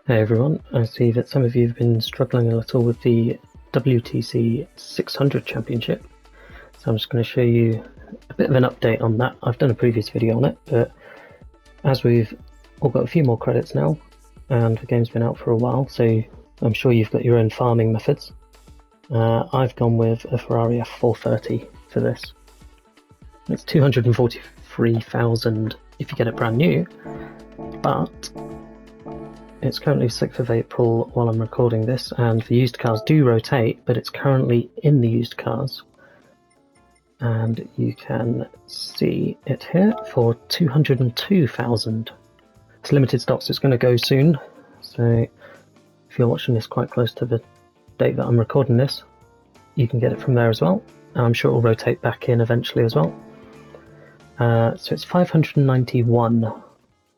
Hey everyone, I see that some of you have been struggling a little with the WTC 600 Championship, so I'm just going to show you a bit of an update on that. I've done a previous video on it, but as we've all got a few more credits now, and the game's been out for a while, so I'm sure you've got your own farming methods. I've gone with a Ferrari F430 for this. It's 243,000 if you get it brand new, but it's currently 6th of April while I'm recording this, and the used cars do rotate, but it's currently in the used cars. And you can see it here for 202,000. It's limited stock, so it's going to go soon. So if you're watching this quite close to the date that I'm recording this, you can get it from there as well. I'm sure it will rotate back in eventually as well. So it's 591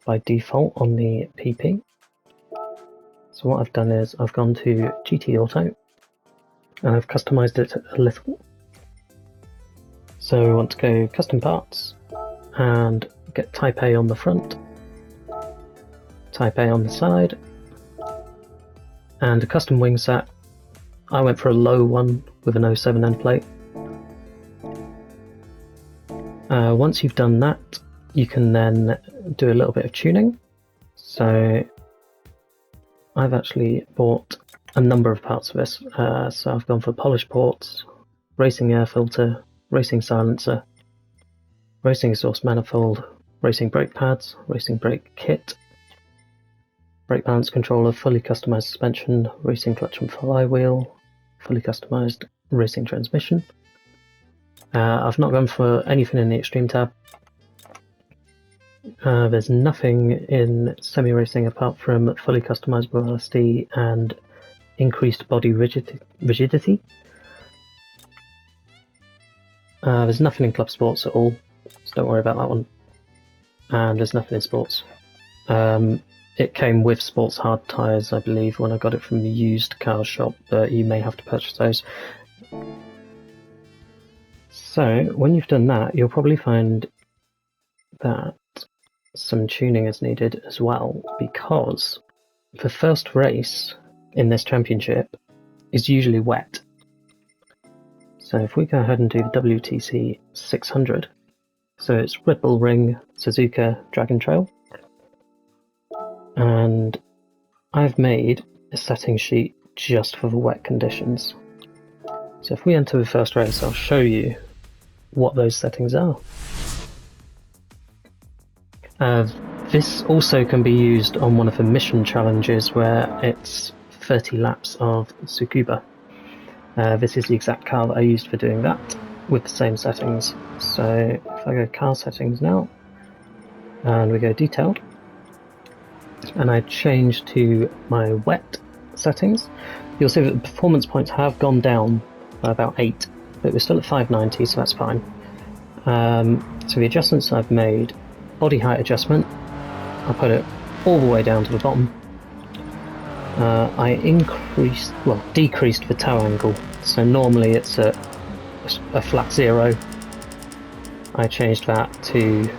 by default on the PP. So what I've done is I've gone to GT Auto and I've customized it a little. So we want to go custom parts and get Type A on the front, Type A on the side, and a custom wing set. I went for a low one with an 07 end plate. Once you've done that, you can then do a little bit of tuning. So I've actually bought a number of parts of this, so I've gone for polish ports, racing air filter, racing silencer, racing exhaust manifold, racing brake pads, racing brake kit, brake balance controller, fully customized suspension, racing clutch and flywheel, fully customized racing transmission. I've not gone for anything in the extreme tab. There's nothing in semi-racing apart from fully customizable LSD and increased body rigidity. There's nothing in club sports at all, so don't worry about that one. And there's nothing in sports. It came with sports hard tyres, I believe, when I got it from the used car shop, but you may have to purchase those. So when you've done that, you'll probably find that some tuning is needed as well, because the first race in this championship is usually wet. So if we go ahead and do the WTC 600, so it's Red Bull Ring, Suzuka, Dragon Trail, and I've made a setting sheet just for the wet conditions. So if we enter the first race, I'll show you what those settings are. This also can be used on one of the mission challenges where it's 30 laps of Tsukuba. This is the exact car that I used for doing that with the same settings. So if I go car settings now and we go detailed and I change to my wet settings, you'll see that the performance points have gone down by about 8, but we're still at 590, so that's fine. So the adjustments I've made: body height adjustment, I put it all the way down to the bottom. I decreased the tow angle, so normally it's a flat 0. I changed that to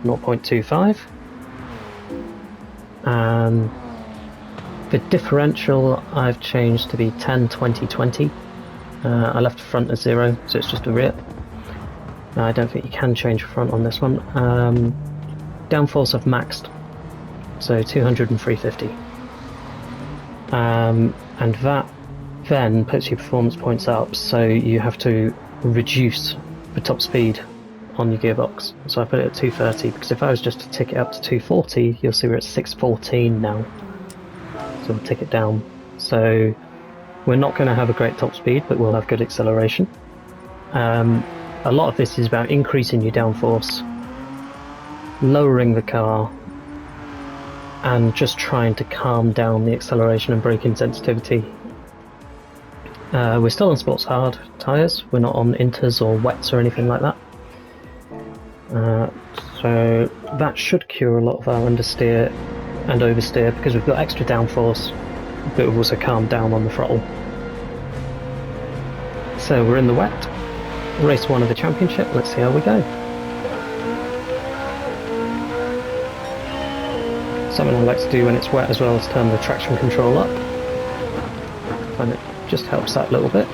0.25, and the differential I've changed to be 10, 20, 20. I left the front as 0, so it's just a rear. I don't think you can change the front on this one. Downforce I've maxed, so 200 and 350. And that then puts your performance points up, so you have to reduce the top speed on your gearbox. So I put it at 230, because if I was just to tick it up to 240, you'll see we're at 614 now. So we'll tick it down. So we're not going to have a great top speed, but we'll have good acceleration. A lot of this is about increasing your downforce, lowering the car, and just trying to calm down the acceleration and braking sensitivity. We're still on sports hard tyres, we're not on inters or wets or anything like that. So that should cure a lot of our understeer and oversteer, because we've got extra downforce, but we've also calmed down on the throttle. So we're in the wet, race 1 of the championship, let's see how we go. So something I like to do when it's wet as well is turn the traction control up, and it just helps that little bit.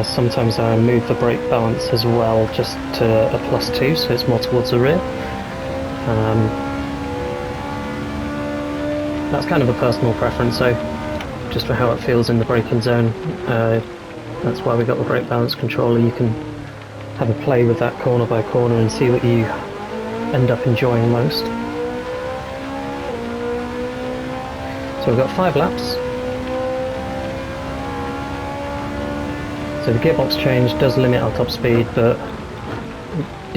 Sometimes I move the brake balance as well, just to a +2, so it's more towards the rear. That's kind of a personal preference, so just for how it feels in the braking zone. That's why we got the brake balance controller. You can have a play with that corner by corner and see what you end up enjoying most. So we've got 5 laps. So the gearbox change does limit our top speed, but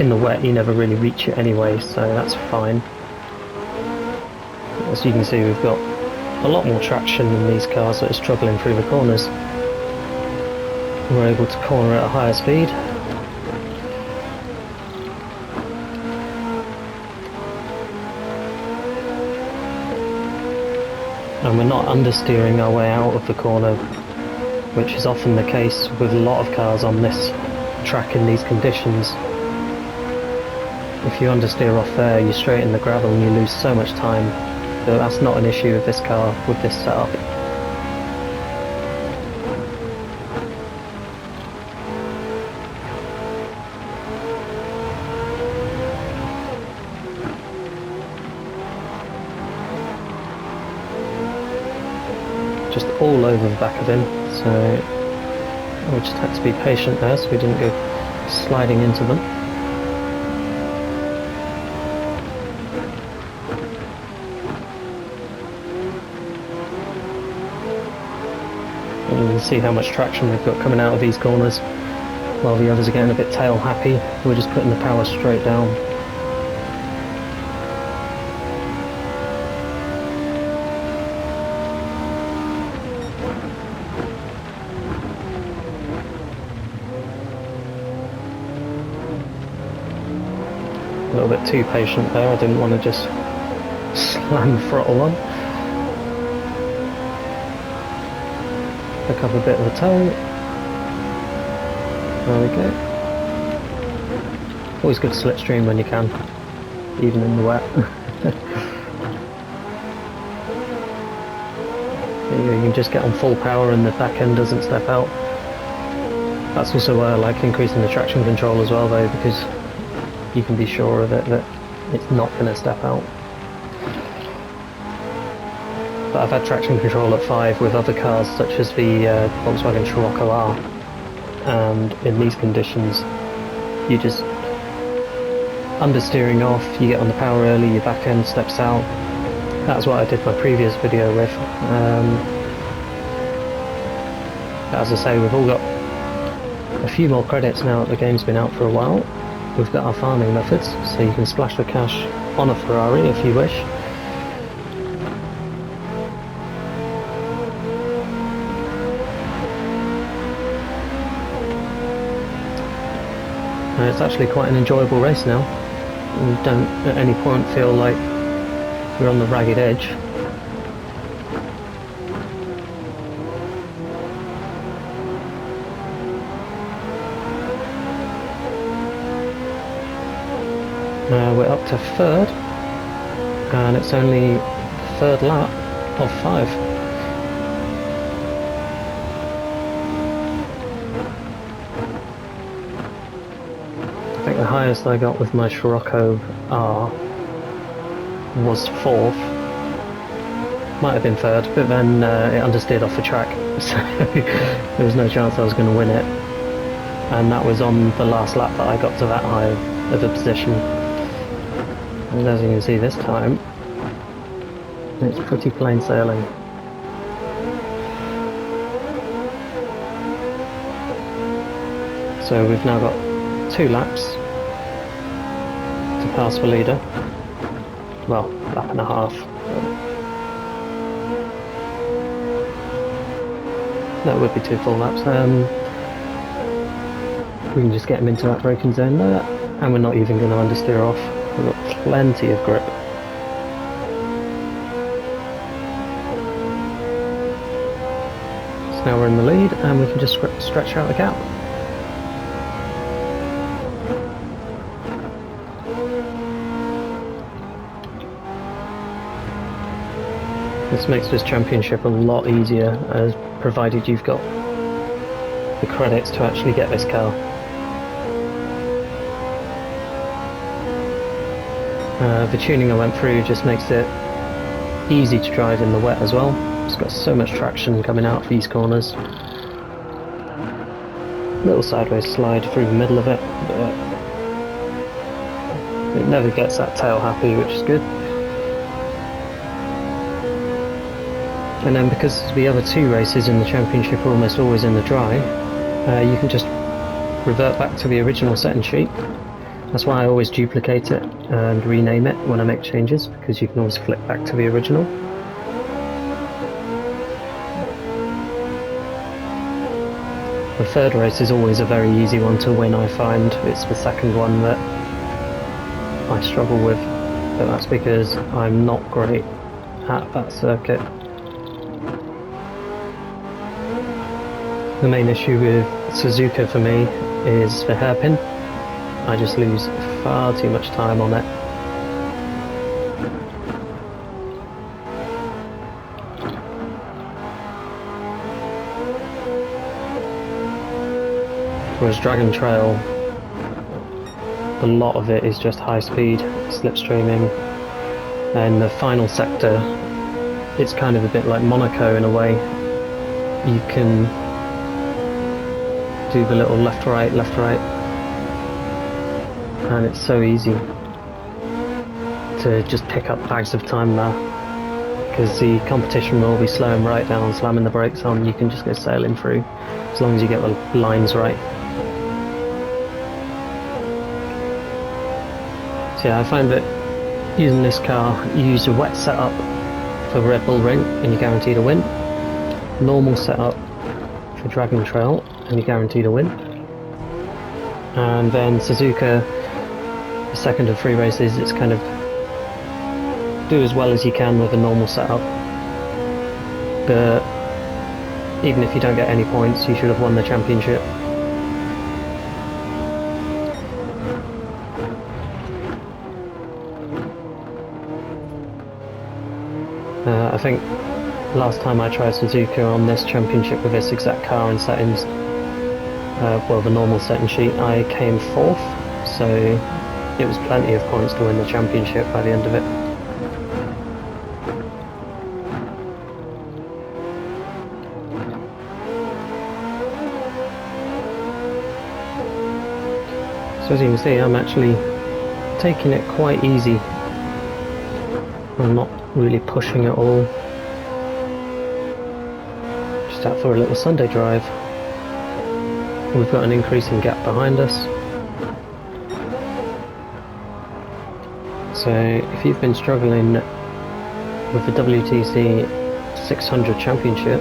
in the wet you never really reach it anyway, so that's fine. As you can see, we've got a lot more traction than these cars that are struggling through the corners. We're able to corner at a higher speed. And we're not understeering our way out of the corner, which is often the case with a lot of cars on this track in these conditions. If you understeer off there, you're straight in the gravel and you lose so much time. But that's not an issue with this car, with this setup. Just all over the back of him, so we just had to be patient there so we didn't go sliding into them. And you can see how much traction we've got coming out of these corners, while the others are getting a bit tail happy. We're just putting the power straight down. A little bit too patient there, I didn't want to just slam the throttle on. Pick up a bit of the toe. There we go. Always good to slipstream when you can, even in the wet. You can just get on full power and the back end doesn't step out. That's also why I like increasing the traction control as well though, because you can be sure of it, that it's not going to step out. But I've had traction control at 5 with other cars such as the Volkswagen Scirocco R, and in these conditions you just understeering off, you get on the power early, your back end steps out. That's what I did my previous video with. As I say, we've all got a few more credits now that the game's been out for a while. We've got our farming methods, so you can splash the cash on a Ferrari if you wish. And it's actually quite an enjoyable race now. You don't at any point feel like you're on the ragged edge. We're up to 3rd, and it's only the 3rd lap of 5. I think the highest I got with my Scirocco R was 4th. Might have been 3rd, but then it understeered off the track, so there was no chance I was going to win it. And that was on the last lap that I got to that high of a position. And as you can see this time, it's pretty plain sailing. So we've now got 2 laps to pass the leader. Well, lap and a half. That would be 2 full laps. We can just get him into that braking zone there, and we're not even going to understeer off. We've got plenty of grip. So now we're in the lead and we can just stretch out the gap. This makes this championship a lot easier, as provided you've got the credits to actually get this car. The tuning I went through just makes it easy to drive in the wet as well. It's got so much traction coming out of these corners. Little sideways slide through the middle of it, but it never gets that tail happy, which is good. And then because the other two races in the championship are almost always in the dry, you can just revert back to the original setting sheet. That's why I always duplicate it and rename it when I make changes, because you can always flip back to the original. The third race is always a very easy one to win, I find. It's the second one that I struggle with, but that's because I'm not great at that circuit. The main issue with Suzuka for me is the hairpin. I just lose far too much time on it. Whereas Dragon Trail, a lot of it is just high speed, slipstreaming, and the final sector, it's kind of a bit like Monaco in a way. You can do the little left right, and it's so easy to just pick up bags of time there, because the competition will be slowing right down, slamming the brakes on. You can just go sailing through as long as you get the lines right. So yeah, I find that using this car, you use a wet setup for Red Bull Ring and you're guaranteed a win, normal setup for Dragon Trail and you're guaranteed a win, and then Suzuka, the second of 3 races, it's kind of do as well as you can with a normal setup, but even if you don't get any points, you should have won the championship. I think last time I tried Suzuka on this championship with this exact car and settings, well, the normal setting sheet, I came 4th, so it was plenty of points to win the championship by the end of it. So as you can see, I'm actually taking it quite easy. I'm not really pushing at all. Just out for a little Sunday drive. We've got an increasing gap behind us. So if you've been struggling with the WTC 600 championship,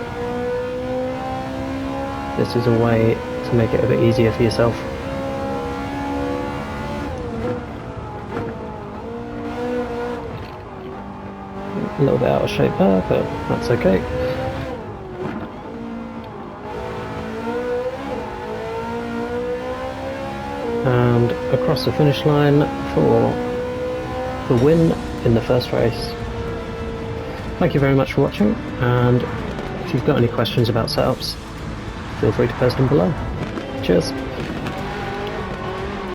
this is a way to make it a bit easier for yourself. A little bit out of shape there, but that's okay. And across the finish line for the win in the first race. Thank you very much for watching, and if you've got any questions about setups, feel free to post them below. Cheers!